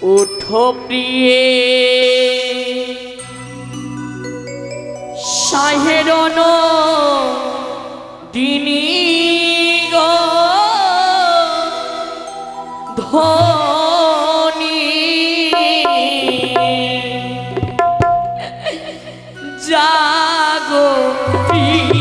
উঠো প্রিয়ে সাহেরন দিনী গো ধনী জাগো প্রিয়ে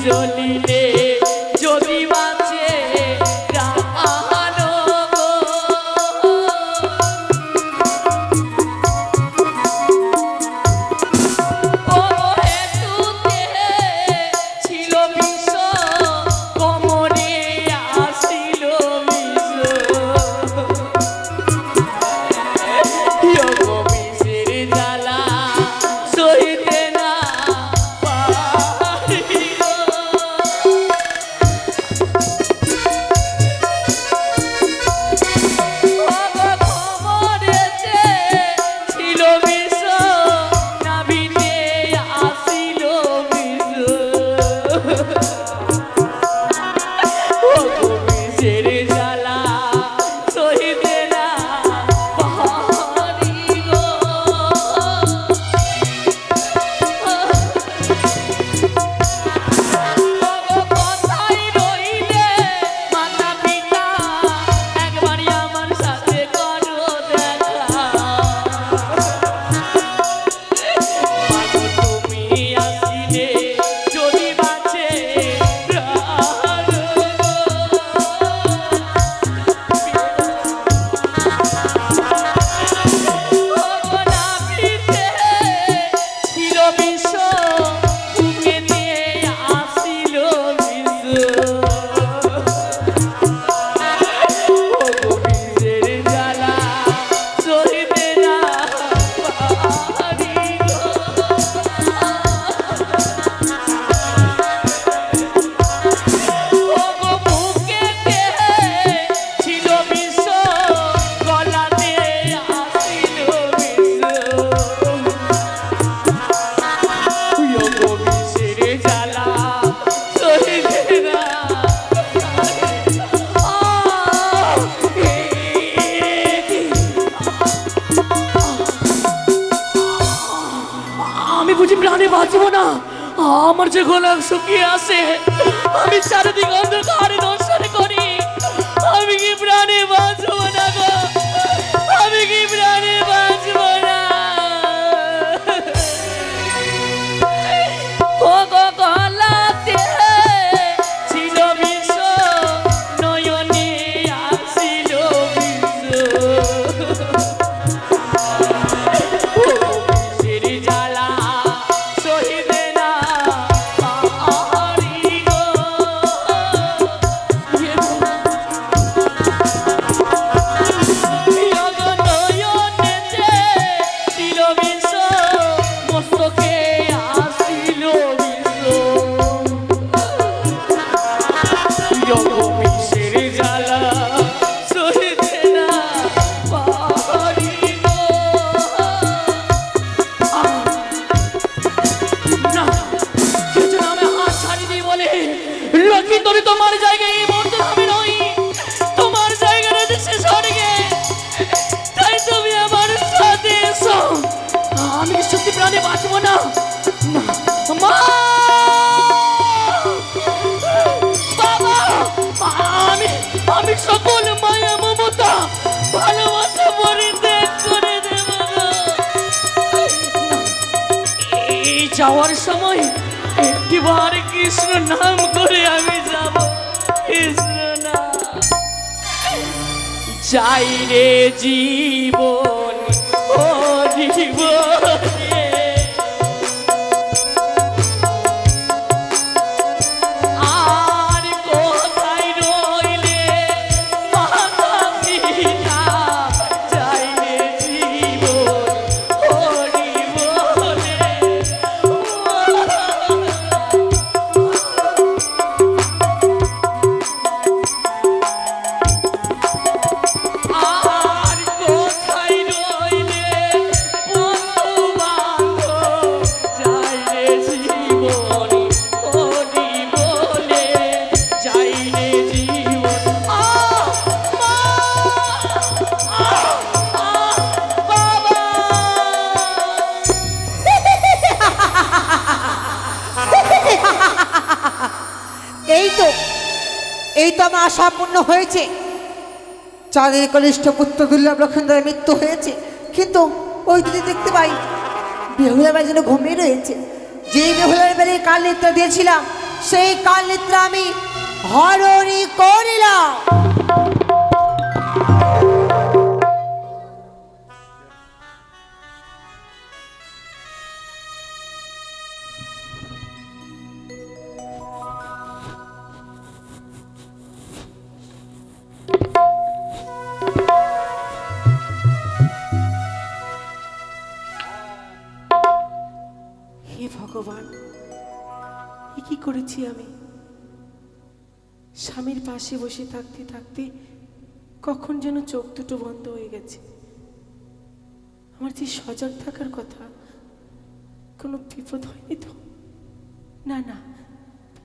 জলিলে যদি বাঁচে প্রাণ গো ও হেতুতে ছিল বিষ কোমরে আসিল বিষ বিষের জ্বালা সইতে না প্রাণে বাঁচব না আমার যে গলা শুকিয়ে আসে আমি চারিদিক অন্ধকারে দর্শন করি আমি কি প্রাণে বাঁচব না গো আমি কি প্রাণে বাঁচব না ও গো গলাতে ছিল বিষ নয়নে আসিল তোমার জায়গায় এই মুহূর্তে আমি নই তোমার জায়গা রয়েছে সে স্বর্গে তাই তুমি আমার সাথে এসো আমি সত্যি প্রাণে বাঁচব না মা বাবা আমি সকল মায়া মমতা ভালোবাসা পরিত্যাগ করে দেব এই যাওয়ার সময় একটিবার কৃষ্ণ নাম করে আমি যাব কৃষ্ণ নাম চাই রে জীবন ও জীবন ও এই তো আমার আশা পূর্ণ হয়েছে। চাঁদের কনিষ্ঠ পুত্র দুর্লভ লক্ষেন্দ্রের মৃত্যু হয়েছে, কিন্তু ওই দিদি দেখতে পাই বেহুলা বাড়ি যেন ঘুমিয়ে রয়েছে। যেই বেহুলার বাড়ি কাল নিদ্রা দিয়েছিলাম, সেই কাল নিদ্রা আমি হরণই করিলাম। হে ভগবান, এ কি করেছি আমি? স্বামীর পাশে বসে থাকতে থাকতে কখন যেন চোখ দুটো বন্ধ হয়ে গেছে। আমার যে সজাগ থাকার কথা, কোনো বিপদ হয়নি তো? না না,